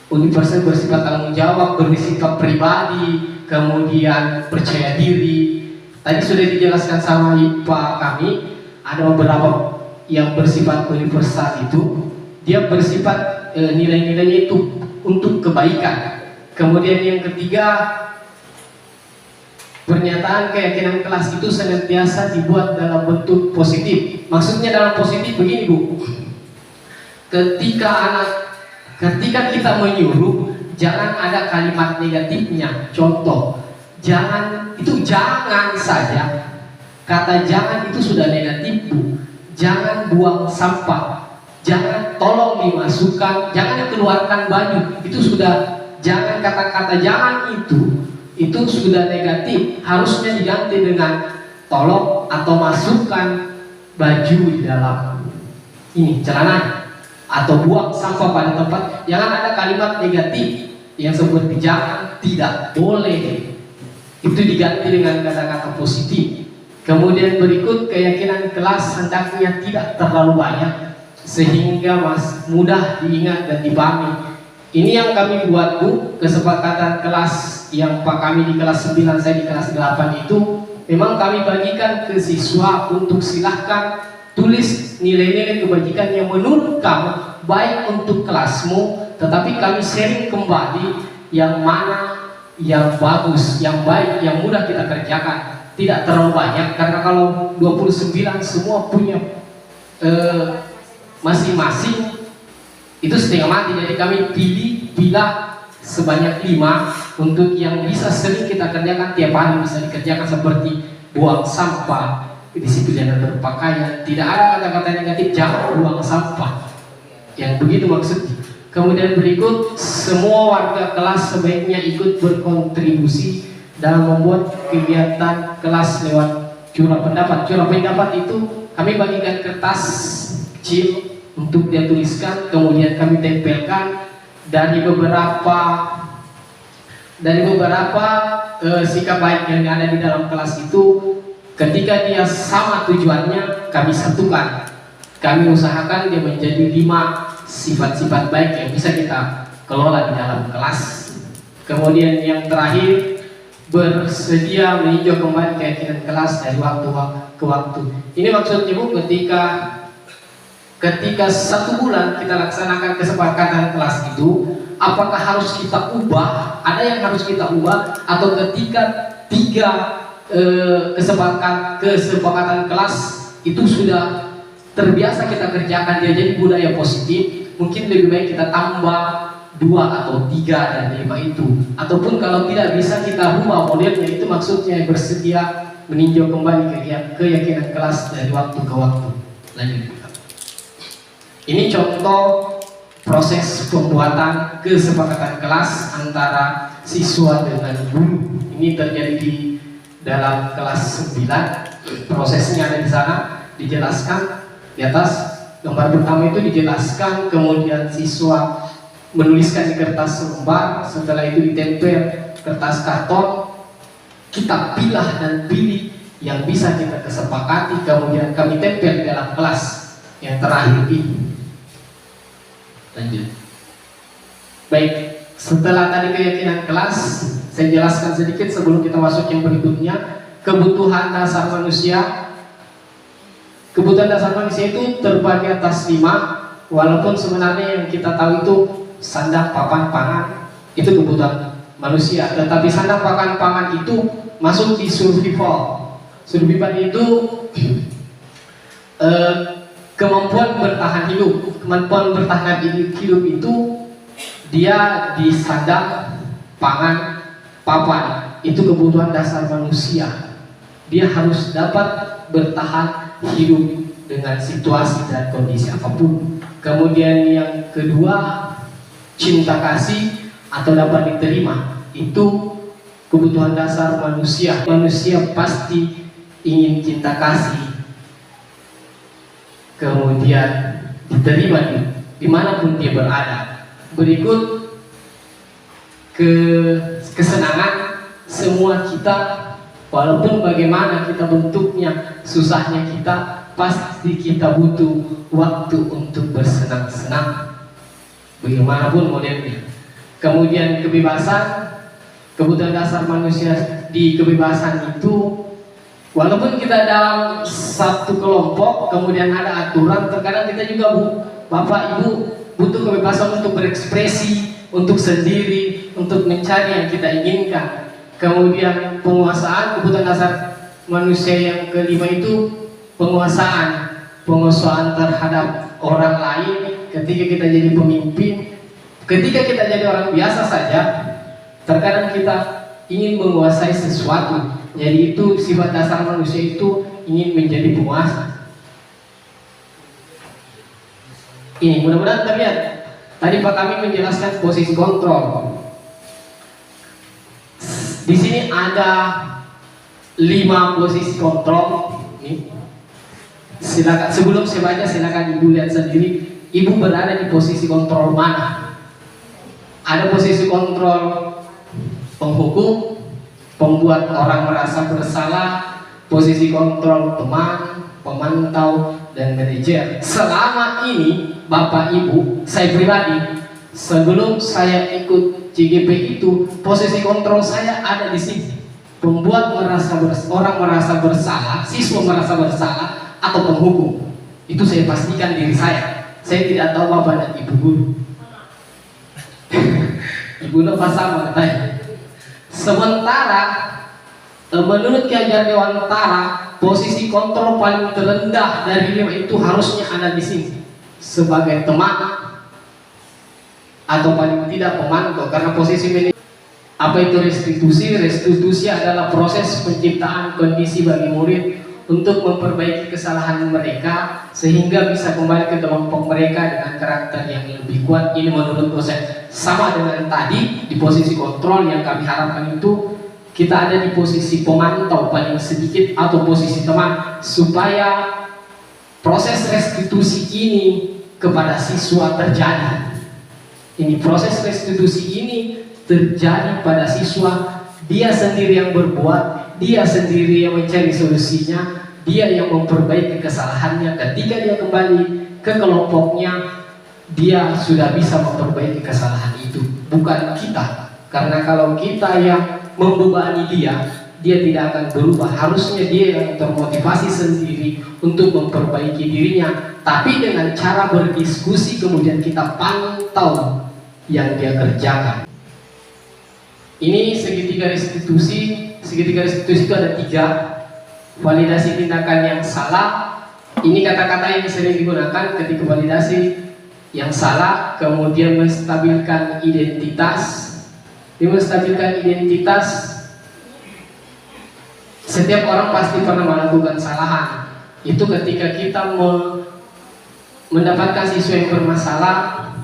universal, bersifat tanggung jawab, bersifat pribadi, kemudian percaya diri. Tadi sudah dijelaskan sama Pak kami, ada beberapa yang bersifat universal itu, dia bersifat nilai-nilainya itu untuk kebaikan. Kemudian yang ketiga, pernyataan keyakinan kelas itu senantiasa dibuat dalam bentuk positif. Maksudnya dalam positif begini Bu, ketika kita menyuruh, jangan ada kalimat negatifnya. Contoh, jangan saja, kata jangan itu sudah negatif Bu. Jangan buang sampah, jangan tolong dimasukkan, jangan dikeluarkan baju, itu sudah, jangan, kata-kata jangan itu sudah negatif. Harusnya diganti dengan tolong atau masukkan baju di dalam ini celana, atau buang sampah pada tempat. Jangan ada kalimat negatif yang seperti jangan, tidak boleh, itu diganti dengan kata-kata positif. Kemudian berikut, keyakinan kelas hendaknya tidak terlalu banyak sehingga mudah diingat dan dipahami. Ini yang kami buat Bu, kesepakatan kelas yang Pak kami di kelas 9, saya di kelas 8 itu memang kami bagikan ke siswa untuk silahkan tulis nilai-nilai kebajikan yang menurut kamu baik untuk kelasmu, tetapi kami sharing kembali yang mana yang bagus, yang baik, yang mudah kita kerjakan. Tidak terlalu banyak, karena kalau 29 semua punya masing-masing itu setengah mati. Jadi kami pilih sebanyak 5 untuk yang bisa sering kita kerjakan tiap hari, bisa dikerjakan seperti buang sampah, disiplin dan berpakaian. Tidak ada kata-kata negatif, jangan buang sampah, yang begitu maksudnya. Kemudian berikut, semua warga kelas sebaiknya ikut berkontribusi dalam membuat kegiatan kelas lewat curah pendapat. Curah pendapat itu kami bagikan kertas kecil untuk dia tuliskan, kemudian kami tempelkan dari beberapa sikap baik yang ada di dalam kelas itu. Ketika dia sama tujuannya, kami satukan. Kami usahakan dia menjadi 5 sifat-sifat baik yang bisa kita kelola di dalam kelas. Kemudian yang terakhir, bersedia meninjau kembali keyakinan kelas dari waktu ke waktu. Ini maksudnya Bu, ketika 1 bulan kita laksanakan kesepakatan kelas itu, apakah harus kita ubah? Ada yang harus kita ubah, atau ketika 3 kesepakatan kelas itu sudah terbiasa kita kerjakan, dia jadi budaya positif, mungkin lebih baik kita tambah 2 atau 3 dari 5 itu. Ataupun kalau tidak bisa kita rubah modelnya, itu maksudnya bersedia meninjau kembali keyakinan kelas dari waktu ke waktu. Lanjut. Ini contoh proses pembuatan kesepakatan kelas antara siswa dengan guru. Ini terjadi di dalam kelas 9. Prosesnya ada di sana, dijelaskan di atas. Gambar pertama itu dijelaskan, kemudian siswa menuliskan di kertas selembar, setelah itu ditempel kertas karton, kita pilah dan pilih yang bisa kita kesepakati, kemudian kami tempel di dalam kelas yang terakhir ini. Lanjut. Baik, setelah tadi keyakinan kelas, saya jelaskan sedikit sebelum kita masuk yang berikutnya, kebutuhan dasar manusia. Kebutuhan dasar manusia itu terbagi atas 5, walaupun sebenarnya yang kita tahu itu sandang, papan, pangan, itu kebutuhan manusia. Tetapi sandang, papan, pangan itu masuk di survival. Survival itu kemampuan bertahan hidup. Kemampuan bertahan hidup itu dia di sandang, pangan, papan. Itu kebutuhan dasar manusia. Dia harus dapat bertahan hidup dengan situasi dan kondisi apapun. Kemudian yang kedua, cinta kasih atau dapat diterima. Itu kebutuhan dasar manusia. Manusia pasti ingin cinta kasih, kemudian diterima dimanapun dia berada. Berikut kesenangan. Semua kita
Walaupun bagaimana kita bentuknya, susahnya kita, pasti kita butuh waktu untuk bersenang-senang. Bagaimanapun modelnya. Kemudian kebebasan, kebutuhan dasar manusia di kebebasan itu, walaupun kita dalam satu kelompok, kemudian ada aturan, terkadang kita juga Bapak Ibu butuh kebebasan untuk berekspresi, untuk sendiri, untuk mencari yang kita inginkan. Kemudian penguasaan, kebutuhan dasar manusia yang kelima itu penguasaan terhadap orang lain. Ketika kita jadi pemimpin, ketika kita jadi orang biasa saja, terkadang kita ingin menguasai sesuatu. Jadi itu sifat dasar manusia itu ingin menjadi penguasa. Ini mudah-mudahan terlihat. Tadi Pak kami menjelaskan posisi kontrol. Di sini ada 5 posisi kontrol. Ini. Silakan, sebelum saya baca silakan Ibu lihat sendiri. Ibu berada di posisi kontrol mana? Ada posisi kontrol penghukum, pembuat orang merasa bersalah, posisi kontrol teman, pemantau, dan manajer. Selama ini Bapak Ibu, saya pribadi, sebelum saya ikut CGP itu, posisi kontrol saya ada di sini. Pembuat orang merasa bersalah, siswa merasa bersalah, atau penghukum. Itu saya pastikan diri saya. Saya tidak tahu Bapak dan Ibu guru. Ibu Nova sama katanya. Sementara menurut Ki Hajar Dewantara, posisi kontrol paling terendah dari 5 itu harusnya ada di sini sebagai teman atau paling tidak pemantau, karena posisi apa itu restitusi? Restitusi adalah proses penciptaan kondisi bagi murid untuk memperbaiki kesalahan mereka sehingga bisa kembali ke kelompok mereka dengan karakter yang lebih kuat. Ini menurut dosen. Sama dengan tadi di posisi kontrol yang kami harapkan itu kita ada di posisi pemantau paling sedikit atau posisi teman, supaya proses restitusi ini kepada siswa terjadi. Ini proses restitusi ini terjadi pada siswa, dia sendiri yang berbuat, dia sendiri yang mencari solusinya, dia yang memperbaiki kesalahannya. Ketika dia kembali ke kelompoknya, dia sudah bisa memperbaiki kesalahan itu, bukan kita. Karena kalau kita yang membebani dia tidak akan berubah. Harusnya dia yang termotivasi sendiri untuk memperbaiki dirinya, tapi dengan cara berdiskusi kemudian kita pantau yang dia kerjakan. Ini segitiga restitusi. Segitiga restitusi itu ada 3. Validasi tindakan yang salah. Ini kata-kata yang sering digunakan ketika validasi yang salah. Kemudian menstabilkan identitas. Di menstabilkan identitas, setiap orang pasti pernah melakukan kesalahan. Itu ketika kita mendapatkan siswa yang bermasalah,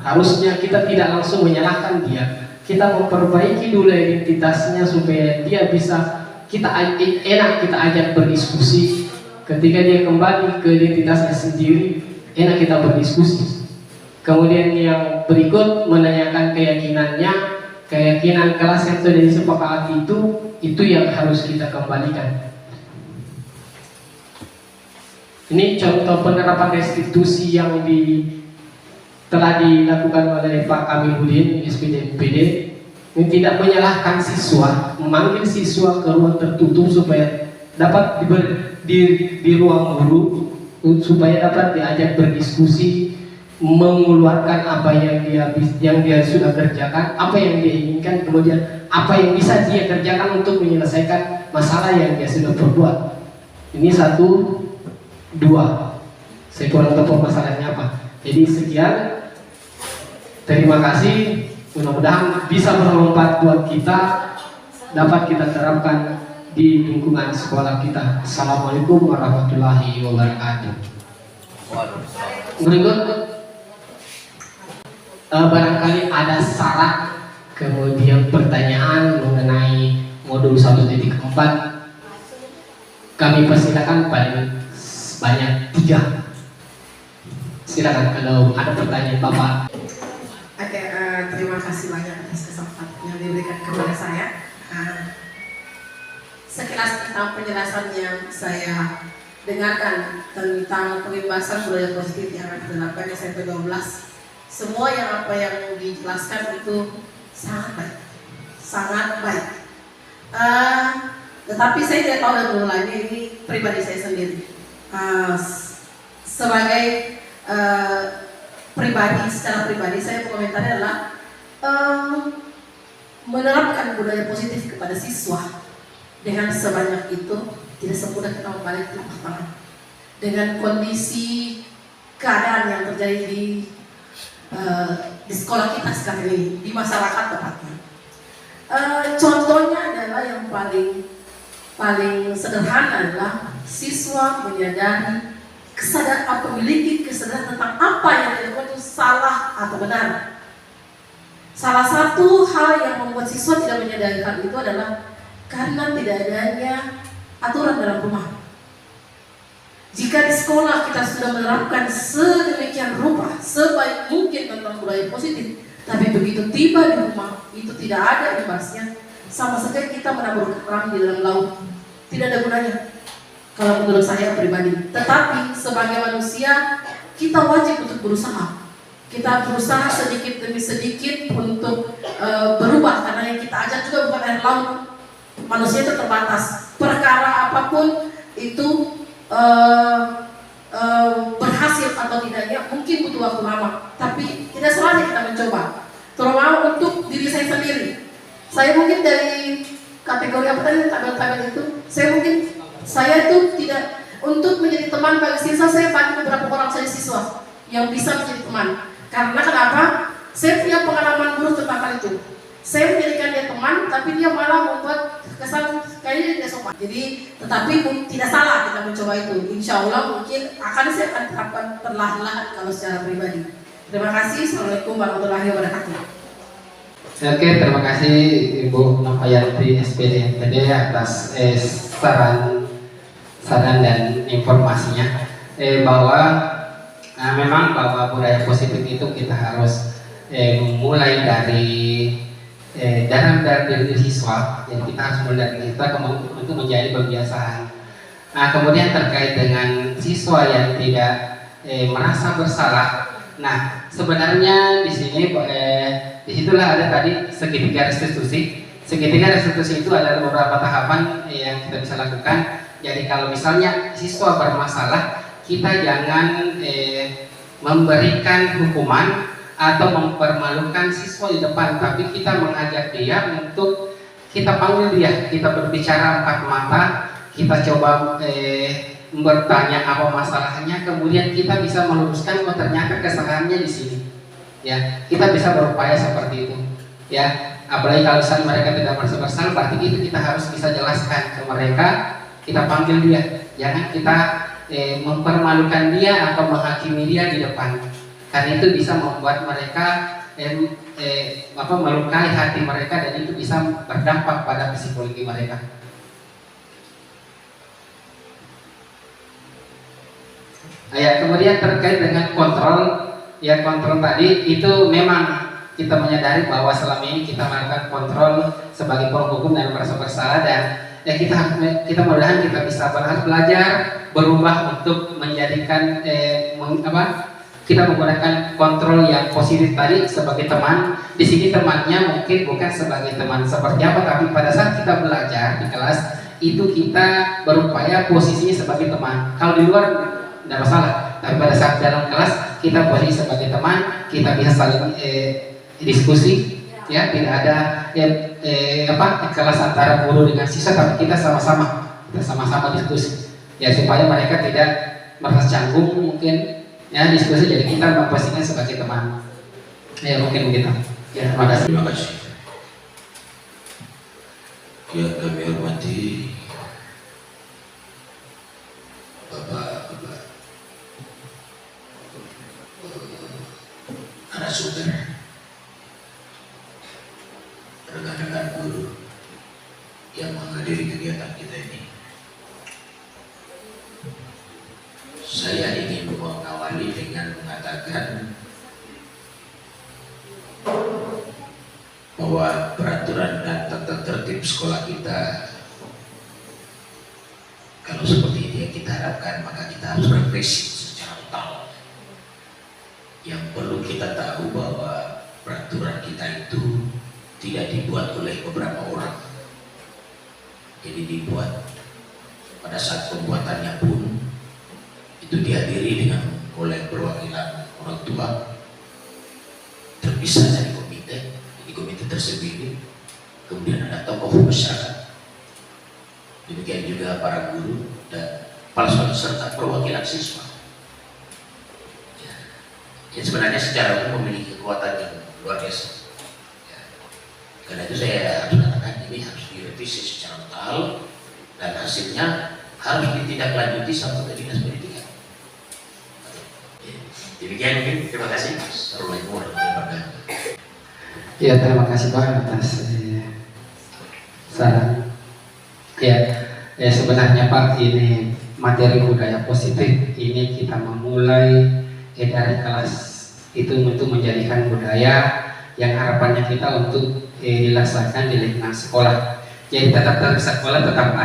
harusnya kita tidak langsung menyalahkan dia. Kita memperbaiki dulu identitasnya supaya dia bisa kita ajak berdiskusi. Ketika dia kembali ke identitasnya sendiri, enak kita berdiskusi. Kemudian yang berikut menanyakan keyakinannya. Keyakinan kelas yang sudah disepakati itu yang harus kita kembalikan. Ini contoh penerapan restitusi yang telah dilakukan oleh Pak Kamiludin SPD MPD. Ini tidak menyalahkan siswa, memanggil siswa ke ruang tertutup supaya dapat di ruang guru, supaya dapat diajak berdiskusi, mengeluarkan apa yang dia sudah kerjakan, apa yang dia inginkan, kemudian apa yang bisa dia kerjakan untuk menyelesaikan masalah yang dia sudah perbuat. Ini 1, 2. Saya kurang tahu masalahnya apa. Jadi sekian. Terima kasih. Mudah-mudahan bisa bermanfaat buat kita, dapat kita terapkan di lingkungan sekolah kita. Assalamualaikum warahmatullahi wabarakatuh. Berikut. Barangkali ada syarat kemudian pertanyaan mengenai modul 1.4, kami persilakan paling banyak 3. Silakan kalau ada pertanyaan Bapak.
Oke, terima kasih banyak atas kesempatan yang diberikan kepada saya.
sekilas tentang penjelasan yang saya dengarkan tentang pembebasan budaya positif yang akan dilakukan SMP 12. Semua yang apa yang dijelaskan itu sangat baik, sangat baik. Tetapi saya tidak tahu dan dulu lagi, ini pribadi saya sendiri. Sebagai pribadi, secara pribadi saya komentarnya adalah menerapkan budaya positif kepada siswa dengan sebanyak itu tidak semudah kita membalik telapak tangan. Dengan kondisi keadaan yang terjadi di sekolah kita sekarang ini, di masyarakat tepatnya. Contohnya adalah yang paling sederhana adalah siswa menyadari memiliki kesadaran tentang apa yang dilakukan itu salah atau benar. Salah satu hal yang membuat siswa tidak menyadari hal itu adalah karena tidak adanya aturan dalam rumah. Jika di sekolah kita sudah menerapkan sedemikian rupa, sebaik mungkin tentang budaya positif, tapi begitu tiba di rumah itu tidak ada imbasnya, sama saja kita menabur kerang di dalam laut. Tidak ada gunanya, kalau menurut saya pribadi. Tetapi sebagai manusia kita wajib untuk berusaha. Kita berusaha sedikit demi sedikit untuk berubah, karena yang kita ajak juga bukan air laut. Manusia itu terbatas. Perkara apapun itu berhasil atau tidaknya mungkin butuh waktu lama, tapi tidak salahnya kita mencoba. Terutama untuk diri saya sendiri. Saya mungkin dari kategori apa tadi, tabel-tabel itu, saya itu tidak untuk menjadi teman bagi siswa. Saya pakai beberapa orang saja siswa yang bisa menjadi teman. Karena kenapa? Saya punya pengalaman buruk tentang hal itu. Saya menjadikan dia teman, tapi dia malah membuat kesan kayaknya tidak sopan. Jadi, tetapi tidak salah kita mencoba itu. Insya Allah mungkin saya akan terapkan perlahan-lahan kalau secara pribadi. Terima kasih. Assalamualaikum warahmatullahi wabarakatuh.
Oke, terima kasih Ibu Novayanti SPD MPD atas saran dan informasinya. Memang bahwa budaya positif itu kita harus mulai dari dalam diri siswa. Jadi kita harus mulai dari kita untuk menjadi kebiasaan. Nah, kemudian terkait dengan siswa yang tidak merasa bersalah. Nah, sebenarnya di sini disitulah ada tadi segitiga restitusi. Segitiga restitusi itu adalah beberapa tahapan yang kita bisa lakukan. Jadi kalau misalnya siswa bermasalah, kita jangan memberikan hukuman atau mempermalukan siswa di depan, tapi kita mengajak dia untuk kita panggil dia, kita berbicara empat mata, kita coba bertanya apa masalahnya, kemudian kita bisa meluruskan oh ternyata kesalahannya di sini. Ya, kita bisa berupaya seperti itu. Ya, apalagi kalau misalnya mereka tidak merasa bersalah, berarti itu kita harus bisa jelaskan ke mereka, kita panggil dia, jangan kita mempermalukan dia atau menghakimi dia di depan. Karena itu bisa membuat mereka melukai hati mereka dan itu bisa berdampak pada psikologi mereka. Ya, kemudian terkait dengan kontrol, ya kontrol tadi itu memang kita menyadari bahwa selama ini kita melakukan kontrol sebagai penghukum dan merasa bersalah, dan ya kita mudah-mudahan kita bisa belajar berubah untuk menjadikan kita menggunakan kontrol yang positif tadi sebagai teman. Di sini temannya mungkin bukan sebagai teman seperti apa, tapi pada saat kita belajar di kelas itu kita berupaya posisinya sebagai teman. Kalau di luar tidak masalah, tapi pada saat dalam kelas kita posisi sebagai teman, kita bisa saling diskusi, ya tidak ada kelas antara guru dengan siswa, tapi kita sama-sama diskusi, ya supaya mereka tidak merasa canggung mungkin. Ya, diskusi jadi kita memposisikan sebagai teman. Ya, mungkin begitu. Ya, terima kasih.
Terima kasih. Yang kami hormati Bapak narasumber, rekan-rekan guru yang menghadiri kegiatan kita ini. Saya ingin mengawali dengan mengatakan bahwa peraturan dan tata tertib sekolah kita yang kita harapkan, maka kita harus refreshing secara total. Yang perlu kita tahu bahwa peraturan kita itu tidak dibuat oleh beberapa orang. Jadi dibuat pada saat pembuatannya pun itu dihadiri dengan oleh perwakilan orang tua, terpisah dari komite. Jadi komite tersendiri, kemudian ada tokoh masyarakat, demikian juga para guru dan kepala sekolah serta perwakilan siswa. Ya, sebenarnya secara umum memiliki kekuatan yang luar biasa. Ya. Karena itu saya harus katakan ini harus direvisi secara total dan hasilnya harus ditindaklanjuti sampai ke dinas pendidikan. Ya. Demikian mungkin, terima kasih. Assalamualaikum warahmatullahi wabarakatuh.
Ya, terima kasih Pak atas saran. Ya, sebenarnya Pak, ini materi budaya positif ini kita memulai dari kelas itu untuk menjadikan budaya yang harapannya kita untuk dilaksanakan di lingkungan sekolah. Jadi tetap sekolah tetap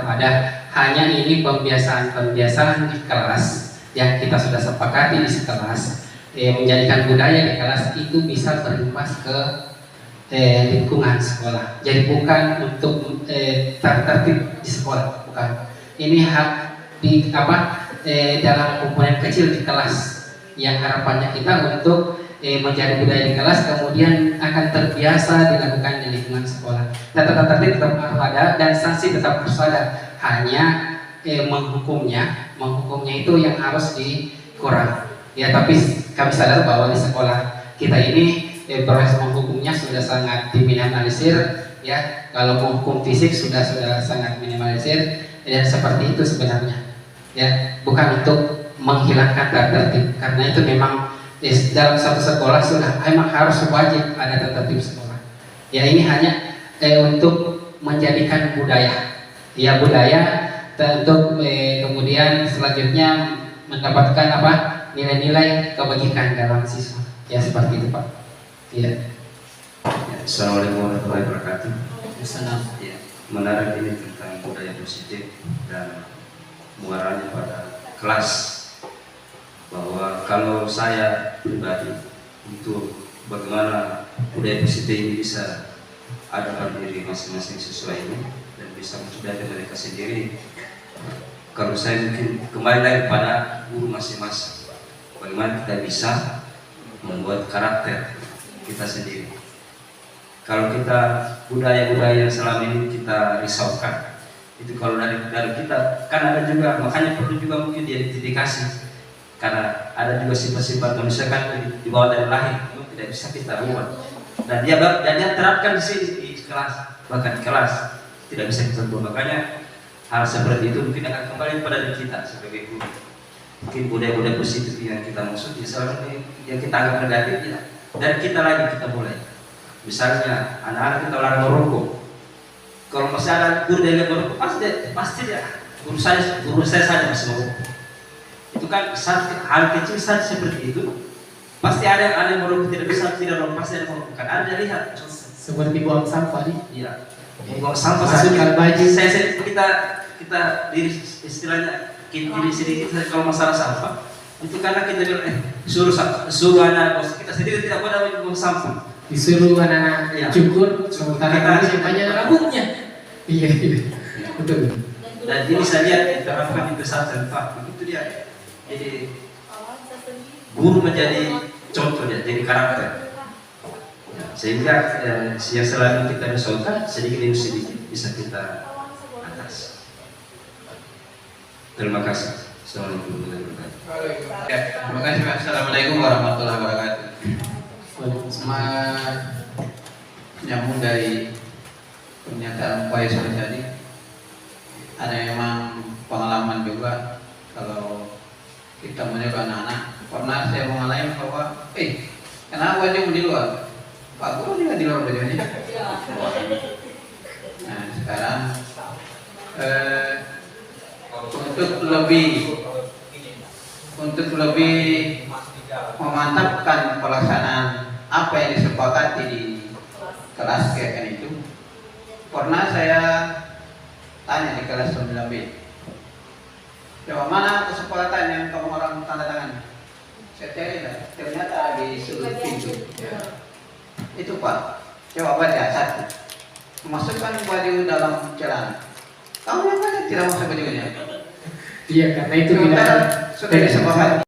ada. Hanya ini pembiasaan di kelas yang kita sudah sepakati di kelas, menjadikan budaya di kelas itu bisa berimbas ke lingkungan sekolah. Jadi bukan untuk tertib di sekolah, bukan. Ini hak di dalam komponen kecil di kelas yang harapannya kita untuk menjadi budaya di kelas, kemudian akan terbiasa dilakukan di lingkungan sekolah. Tata tertib tetap harus ada dan sanksi tetap harus ada. Hanya menghukumnya itu yang harus dikurang. Ya, tapi kami sadar bahwa di sekolah kita ini proses menghukumnya sudah sangat diminimalisir. Ya, kalau menghukum fisik sudah sangat minimalisir. Dan seperti itu sebenarnya. Ya, bukan untuk menghilangkan tata tertib, karena itu memang dalam satu sekolah sudah memang harus wajib ada tata tertib sekolah. Ya, ini hanya untuk menjadikan budaya. Ya, budaya untuk kemudian selanjutnya mendapatkan nilai-nilai kebajikan dalam siswa. Ya, seperti itu Pak. Ya.
Assalamualaikum warahmatullahi wabarakatuh.
Assalamualaikum.
Ya, menarik ini tentang budaya positif dan muaranya pada kelas, bahwa kalau saya pribadi untuk bagaimana budaya positif ini bisa ada pada diri masing-masing siswa ini dan bisa mencerdaskan mereka sendiri. Kalau saya mungkin kembali lagi pada guru masing-masing, bagaimana kita bisa membuat karakter kita sendiri. Kalau kita budaya-budaya yang selama ini kita risaukan, itu kalau dari kita kan ada juga, makanya perlu juga mungkin diidentifikasi, karena ada juga sifat-sifat manusia kan dibawa dari lahir, itu tidak bisa kita rubah, dan dia terapkan di sini di kelas, bahkan di kelas tidak bisa kita rubah. Makanya hal seperti itu mungkin akan kembali pada diri kita sebagai guru. Mungkin budaya-budaya positif yang kita maksud, selama ini yang kita anggap negatif, ya dari kita lagi kita mulai. Misalnya anak-anak kita olahraga merokok, kalau masih ada guru yang merokok, pasti dia guru saya saja masih merokok. Itu kan hal kecil saja seperti itu, pasti ada yang merokok, tidak bisa tidak merokok, pasti ada merokok. Kan ada lihat
Seperti buang sampah nih.
iya, buang sampah saja. Saya kita diri istilahnya diri sedikit kalau masalah sampah itu, karena kita bilang suruh anak kita sendiri tidak boleh buang sampah,
Disuruh anak-anak cukur, sementara kami banyak rambutnya. Iya, betul.
Dan ini saya lihat diterapkan di pesantren Pak, begitu dia. Jadi guru menjadi contoh, dia jadi karakter. Ya, sehingga yang selalu kita risaukan sedikit demi sedikit bisa kita atas. Terima kasih. Assalamualaikum warahmatullahi wabarakatuh.
Ya, terima kasih Pak. Assalamualaikum warahmatullahi wabarakatuh. Nyambung dari pernyataan Pak Yusuf tadi, ada memang pengalaman juga kalau kita menyuruh anak-anak. Pernah saya mengalami bahwa, kenapa dia di luar? Pak Guru juga di luar bajunya. Nah, sekarang untuk lebih memantapkan pelaksanaan apa yang disepakati di kelas KKN itu, pernah saya tanya di kelas 9B,
Coba mana kesepakatan yang kamu orang tanda tangan? Saya cari lah. Ternyata di sudut pintu. Ya. Itu Pak. Coba baca satu. Masukkan baju dalam celana. Kamu yang mana tidak masuk bajunya?
Iya, karena itu
Sudah disepakati.